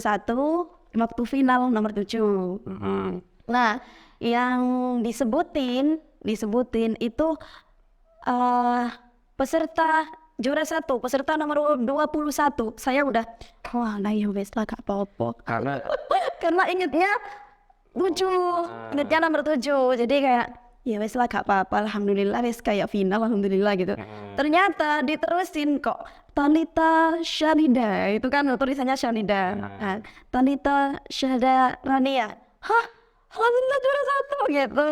waktu final nomor 7. Nah, yang disebutin itu peserta juara 1, peserta nomor 21. Saya udah, wah nah ya wes lah gak apa-apa. Karena ingetnya nomor 7. Jadi kayak ya wes lah gak apa-apa, alhamdulillah wes kayak final, alhamdulillah gitu. Ternyata diterusin kok Talita Syarida, itu kan tulisannya Syarida. Nah, Talita Syahda Rania. Hah? Alhamdulillah juara 1 gitu.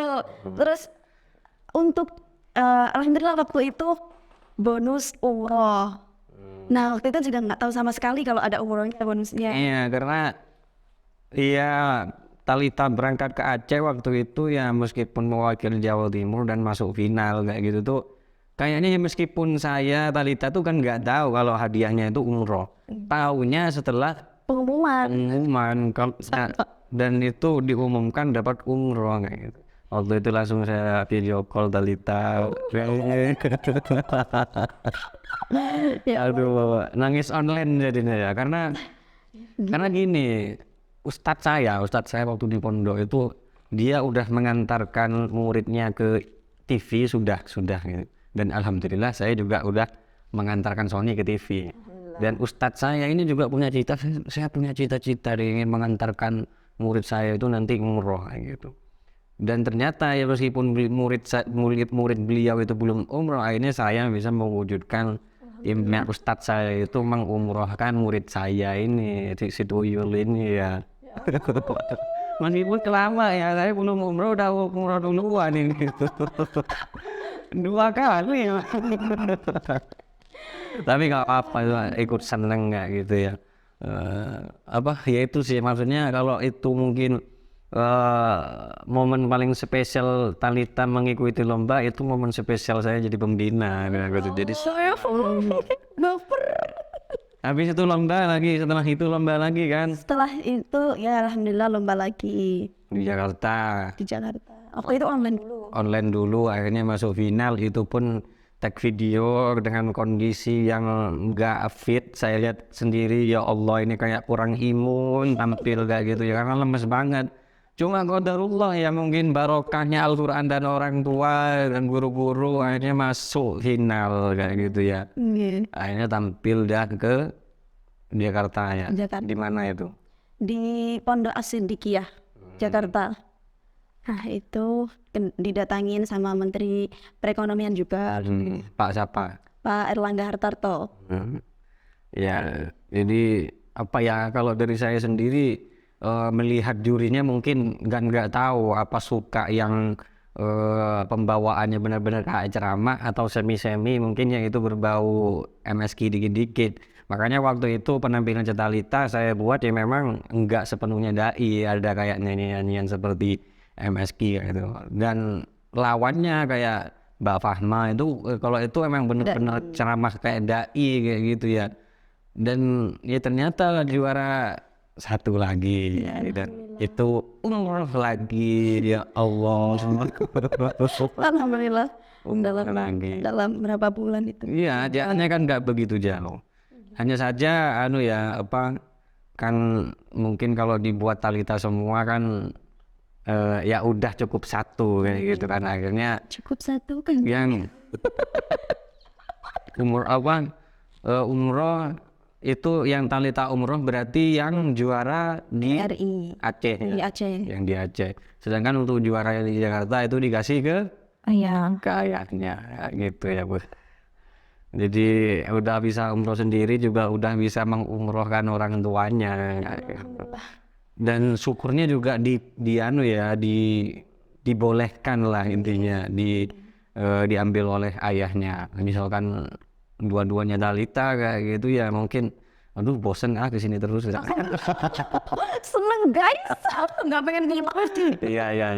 Terus untuk alhamdulillah waktu itu bonus umroh. Nah waktu itu juga nggak tahu sama sekali kalau ada umrohnya, bonusnya. Iya, karena iya Talita berangkat ke Aceh waktu itu ya, meskipun mewakili Jawa Timur dan masuk final kayak gitu tuh, kayaknya ya meskipun saya Talita tuh kan nggak tahu kalau hadiahnya itu umroh. Taunya setelah pengumuman dan itu diumumkan dapat umroh kayak gitu. Waktu itu langsung saya video call Talita. Aduh, nangis online jadinya ya, karena gini, Ustadz saya waktu di pondok itu dia udah mengantarkan muridnya ke TV sudah gitu. Dan alhamdulillah saya juga udah mengantarkan Sony ke TV. Dan Ustadz saya ini juga punya saya punya cita-cita ingin mengantarkan murid saya itu nanti umroh kayak gitu. Dan ternyata ya meskipun murid beliau itu belum umroh, akhirnya saya bisa mewujudkan impian Ustadz saya itu mengumrohkan murid saya ini, si Tuyul ini ya. Meskipun lama ya, saya belum umroh udah umroh duluan ini. 2 kali ya. Tapi nggak apa-apa, ikut seneng nggak gitu ya. Ya itu sih maksudnya, kalau itu mungkin momen paling spesial Talita mengikuti lomba, itu momen spesial saya jadi pembina gitu. Jadi saya baper. Habis itu lomba lagi, setelah itu lomba lagi kan? Setelah itu ya alhamdulillah lomba lagi Di Jakarta. Waktu itu Online dulu, akhirnya masuk final. Itu pun tag video dengan kondisi yang nggak fit. Saya lihat sendiri, ya Allah ini kayak kurang imun tampil kayak gitu ya, karena lemes banget. Cuma qadarullah ya, mungkin barokahnya Al-Quran dan orang tua dan guru-guru, akhirnya masuk final kayak gitu ya. Akhirnya tampil dah ke Jakarta ya. Di mana itu? Di Pondok As-Siddiqiyah, Jakarta. Nah itu didatangin sama Menteri Perekonomian juga. Pak siapa? Pak Erlangga Hartarto. Ya, jadi apa ya, kalau dari saya sendiri melihat jurinya mungkin nggak tahu apa suka yang pembawaannya benar-benar kayak ceramah atau semi-semi mungkin yang itu berbau MSK dikit-dikit. Makanya waktu itu penampilan Cetalita saya buat ya memang enggak sepenuhnya dai, ada kayak nyanyian-nyanyian seperti MSK gitu. Dan lawannya kayak Mbak Fahma itu kalau itu emang benar-benar ceramah kayak dai kayak gitu ya. Dan ya ternyata juara satu lagi ya, dan itu umroh lagi ya Allah. Alhamdulillah dalam Lagi. dalam berapa bulan itu. Iya, jalannya kan nggak begitu jauh. Hanya saja anu ya apa kan mungkin kalau dibuat talita semua kan ya udah cukup satu kayak gitu kan akhirnya Cukup satu kan. yang umroh itu yang talita umroh berarti yang juara di RI Aceh di ya, Aceh. yang di Aceh. Sedangkan untuk juara yang di Jakarta itu dikasih ke ayahnya ya, gitu ya Bu. Jadi udah bisa umroh sendiri juga udah bisa mengumrohkan orang tuanya. Dan syukurnya juga di anu ya dibolehkan lah intinya diambil oleh ayahnya. Misalkan dua-duanya talita kayak gitu ya mungkin aduh bosen kesini terus. Seneng guys, aku nggak pengen keluar. Iya.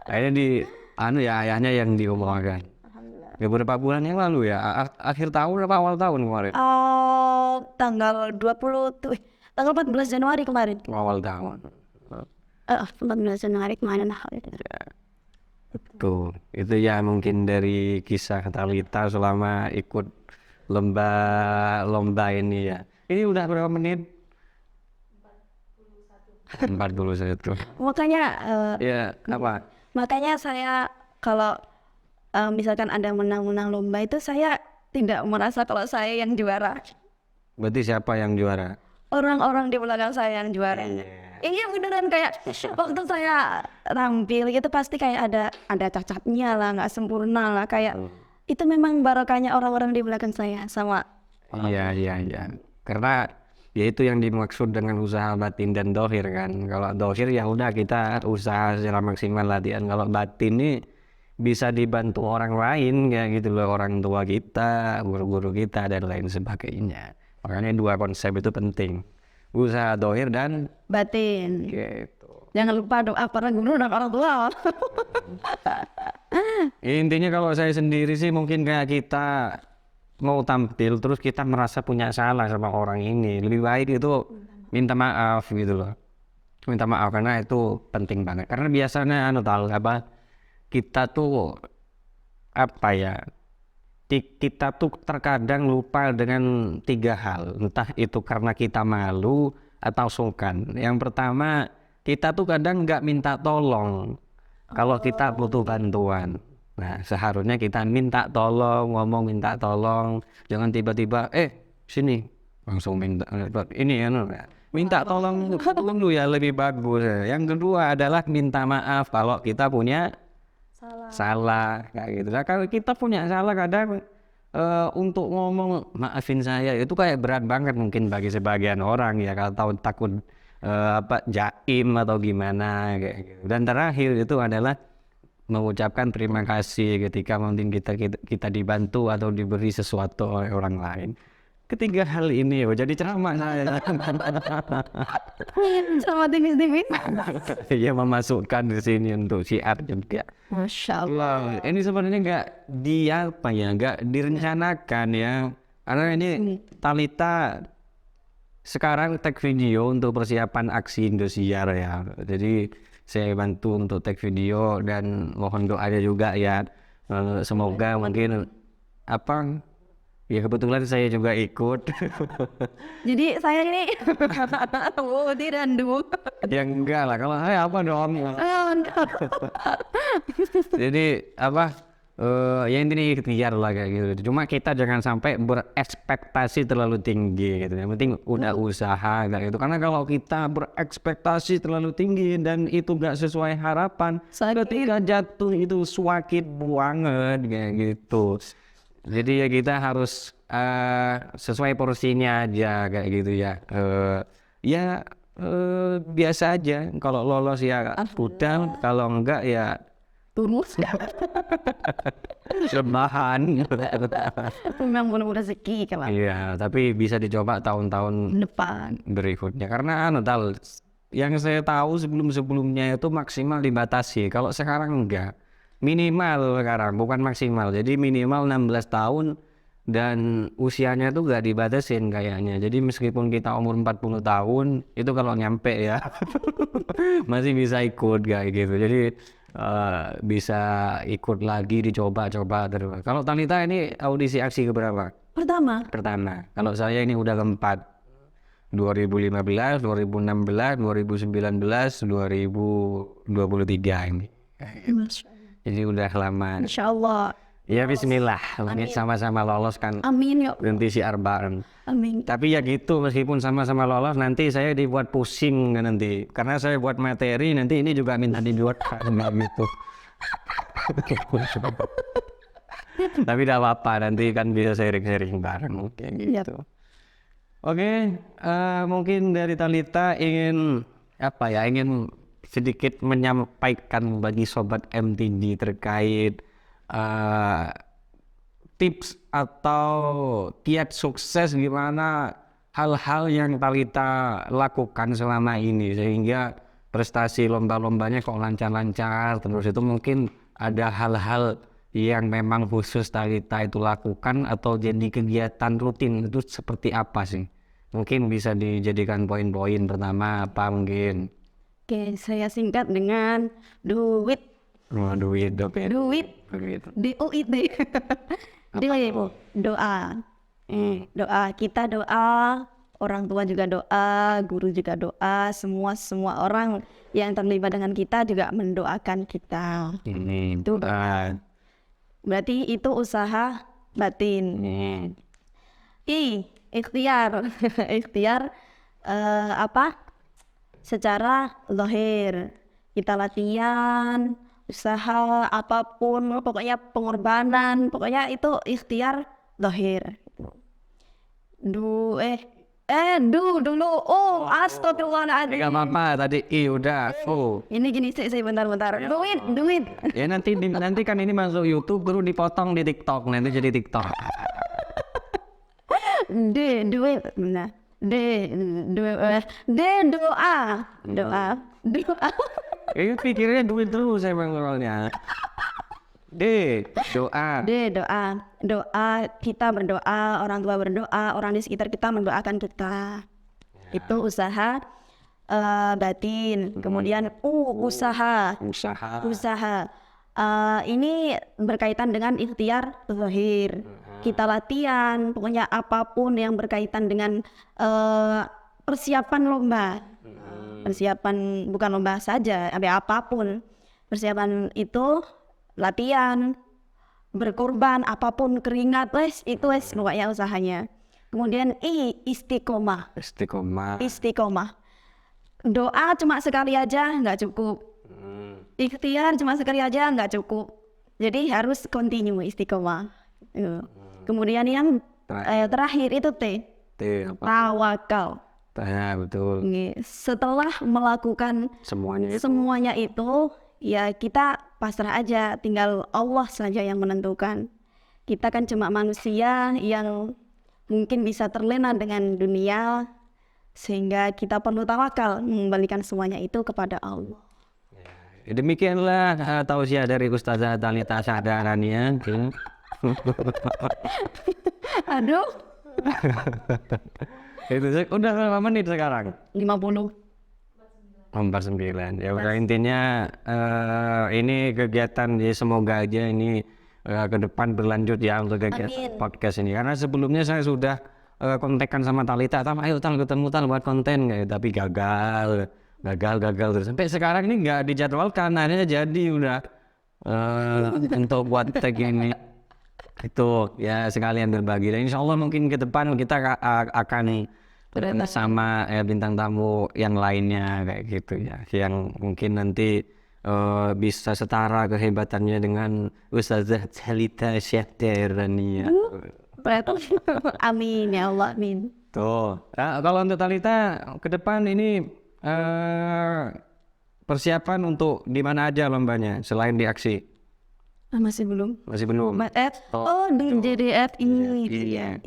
Akhirnya anu ya ayahnya yang diumrohkan. Beberapa bulan yang lalu ya, akhir tahun apa awal tahun kemarin? Tanggal 20 tuh, tanggal 14 Januari kemarin. Awal tahun. 14 Januari kemarin. Tuh, itu ya mungkin dari kisah Talita selama ikut lomba ini ya. Ini udah berapa menit? 41. Makanya Ya, apa? makanya saya kalau misalkan ada menang-menang lomba itu saya tidak merasa kalau saya yang juara. Berarti siapa yang juara? Orang-orang di belakang saya yang juara. Iya beneran kayak waktu saya tampil itu pasti kayak ada cacatnya lah, nggak sempurna lah kayak itu memang barokahnya orang-orang di belakang saya sama. Iya. Karena ya itu yang dimaksud dengan usaha batin dan dohir kan. Kalau dohir ya udah kita usaha secara maksimal latihan. Kalau batin ini bisa dibantu orang lain kayak gitu loh, orang tua kita, guru-guru kita dan lain sebagainya. Makanya dua konsep itu penting. Usaha dohir dan Batin. gitu. Jangan lupa doa para guru dan orang tua. Intinya kalau saya sendiri sih mungkin kayak kita mau tampil terus kita merasa punya salah sama orang ini. Lebih baik itu minta maaf gitu loh. Minta maaf karena itu penting banget. Karena biasanya tahu apa kita tuh apa ya? Kita tuh terkadang lupa dengan 3 hal. Entah itu karena kita malu atau sungkan. Yang pertama, kita tuh kadang nggak minta tolong kalau kita butuh bantuan. Nah, seharusnya kita minta tolong, ngomong minta tolong. Jangan tiba-tiba, sini langsung minta ini ya, minta tolong dulu ya lebih bagus. Yang kedua adalah minta maaf kalau kita punya salah kayak gitu. Nah, kalau kita punya salah kadang untuk ngomong maafin saya itu kayak berat banget mungkin bagi sebagian orang ya kalau takut jaim atau gimana kayak gitu. Dan terakhir itu adalah mengucapkan terima kasih ketika mungkin kita dibantu atau diberi sesuatu oleh orang lain. Ketiga hal ini jadi ceramah saya. Sama tipis-tipis. Ya memasukkan di sini untuk syiar juga. Masya Allah. Ini sebenarnya nggak direncanakan ya. Karena ini Talita sekarang tag video untuk persiapan aksi Indosiar ya. Jadi saya bantu untuk tag video dan mohon doanya juga ya. Semoga mungkin ya kebetulan saya juga ikut. Jadi saya ini Tirandu. Ya enggak lah kalau saya apa dong. Jadi ya intinya ikhtiar lah kayak gitu. Cuma kita jangan sampai berekspektasi terlalu tinggi gitu. Yang penting udah usaha kayak gitu. Karena kalau kita berekspektasi terlalu tinggi dan itu gak sesuai harapan, ketika jatuh itu sakit banget kayak gitu. Jadi ya kita harus sesuai porsinya aja kayak gitu ya. Biasa aja. Kalau lolos ya udah, kalau enggak ya turun. Rebahan. Memang belum rezeki kalau Iya, tapi bisa dicoba tahun-tahun depan. berikutnya karena yang saya tahu sebelum-sebelumnya itu maksimal dibatasi. Kalau sekarang enggak. Minimal sekarang bukan maksimal. Jadi minimal 16 tahun dan usianya tuh enggak dibatasin kayaknya. Jadi meskipun kita umur 40 tahun itu kalau nyampe ya masih bisa ikut kayak gitu. Jadi bisa ikut lagi dicoba-coba terus. Kalau Talita ini audisi aksi keberapa? Pertama, Pertama. Kalau saya ini udah keempat. 2015, 2016, 2019, 2023 ini. Jadi udah lama. Insya Allah. Ya bismillah, langit sama-sama lolos kan Amin ya. nanti si arbaan. Amin. Tapi ya gitu, meskipun sama-sama lolos nanti saya dibuat pusing kan nanti. Karena saya buat materi nanti ini juga minta dibuat gitu. Tapi tidak apa-apa, nanti kan bisa sharing-sharing bareng kayak gitu. Oke, mungkin dari Talita ingin ingin sedikit menyampaikan bagi sobat MTG terkait tips atau kiat sukses gimana hal-hal yang Talita lakukan selama ini sehingga prestasi lomba-lombanya kok lancar-lancar terus. Itu mungkin ada hal-hal yang memang khusus Talita itu lakukan atau jadi kegiatan rutin itu seperti apa sih? Mungkin bisa dijadikan poin-poin pertama apa mungkin? Oke, saya singkat dengan duit. Duit, Duit. DUIT. Doa. Doa, kita doa, orang tua juga doa, guru juga doa, semua orang yang terlibat dengan kita juga mendoakan kita. Ini Itu berarti itu usaha batin. Ikhtiar. Ikhtiar secara zahir. Kita latihan, usaha apapun, pokoknya pengorbanan, pokoknya itu ikhtiar zahir. Dulu astagfirullahaladzim. Gak apa-apa tadi udah. Ini gini saya bentar. Duit. Ya nanti kan ini masuk YouTube baru dipotong di TikTok nanti jadi TikTok. Duit. Nah. Doa. Ini pikirnya duit terus emang orangnya. Doa. Kita berdoa, orang tua berdoa, orang di sekitar kita mendoakan kita. Itu usaha batin. Kemudian usaha. Ini berkaitan dengan ikhtiar zahir. Kita latihan, pokoknya apapun yang berkaitan dengan persiapan lomba. Persiapan bukan lomba saja, apapun. Persiapan itu latihan, berkorban, apapun keringat, itu pokoknya usahanya. Kemudian istiqomah. Doa cuma sekali aja nggak cukup. Ikhtiar cuma sekali aja nggak cukup. Jadi harus continue istiqomah. Kemudian yang terakhir itu tawakal. Betul. Setelah melakukan semuanya itu, ya kita pasrah aja, tinggal Allah saja yang menentukan. Kita kan cuma manusia yang mungkin bisa terlena dengan dunia, sehingga kita perlu tawakal mengembalikan semuanya itu kepada Allah. Demikianlah tausiah dari Ustazah Talita Sahdarania. Aduh. Itu udah berapa menit sekarang? 50. 49. Ya udah intinya ini kegiatan ya semoga aja ini ke depan berlanjut ya untuk kegiatan podcast ini. Karena sebelumnya saya sudah kontekan sama Talita, ayo ketemu buat konten kayak tapi gagal terus. Sampai sekarang ini nggak dijadwalkan, akhirnya jadi udah untuk buat tag ini. Itu ya sekalian berbagi dan insya Allah mungkin ke depan kita akan sama bintang tamu yang lainnya kayak gitu ya yang mungkin nanti bisa setara kehebatannya dengan Ustazah Talita Sahdarania. Amin ya Allah, amin. Tuh kalau untuk Talita ke depan ini persiapan untuk di mana aja lombanya selain di aksi? Masih belum. Masih belum. Di JDF ini. Iya.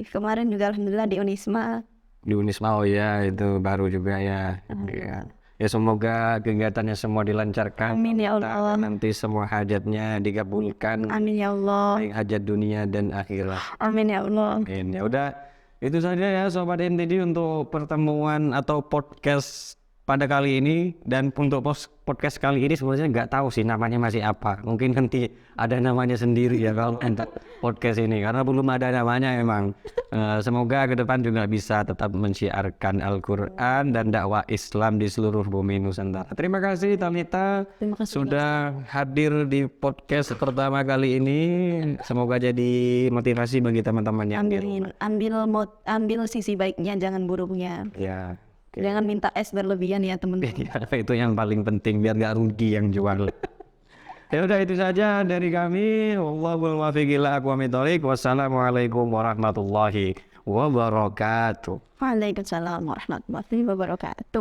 Kemarin juga alhamdulillah di Unisma. Di Unisma, oh ya itu baru juga ya. Ya. Ya semoga kegiatannya semua dilancarkan. Amin ya Allah. Nanti semua hajatnya dikabulkan. Amin ya Allah. Baik hajat dunia dan akhirat. Amin ya Allah. Amin. Ya udah itu saja ya Sobat NTD untuk pertemuan atau podcast pada kali ini. Dan untuk podcast kali ini sebenarnya nggak tahu sih namanya masih apa. Mungkin nanti ada namanya sendiri ya kalau untuk podcast ini karena belum ada namanya emang. Semoga ke depan juga bisa tetap mensiarkan Al-Quran dan dakwah Islam di seluruh bumi Nusantara. Terima kasih Talita Terima kasih. sudah hadir di podcast pertama kali ini. Semoga jadi motivasi bagi teman-teman yang di rumah. Ambil sisi baiknya, jangan buruknya. Ya. Jangan minta es berlebihan ya teman-teman. Ya, itu yang paling penting biar gak rugi yang jual. Ya udah itu saja dari kami. Wallahul muwaffiq ila aqwamit thoriq. Wassalamualaikum warahmatullahi wabarakatuh. Waalaikumsalam warahmatullahi wabarakatuh.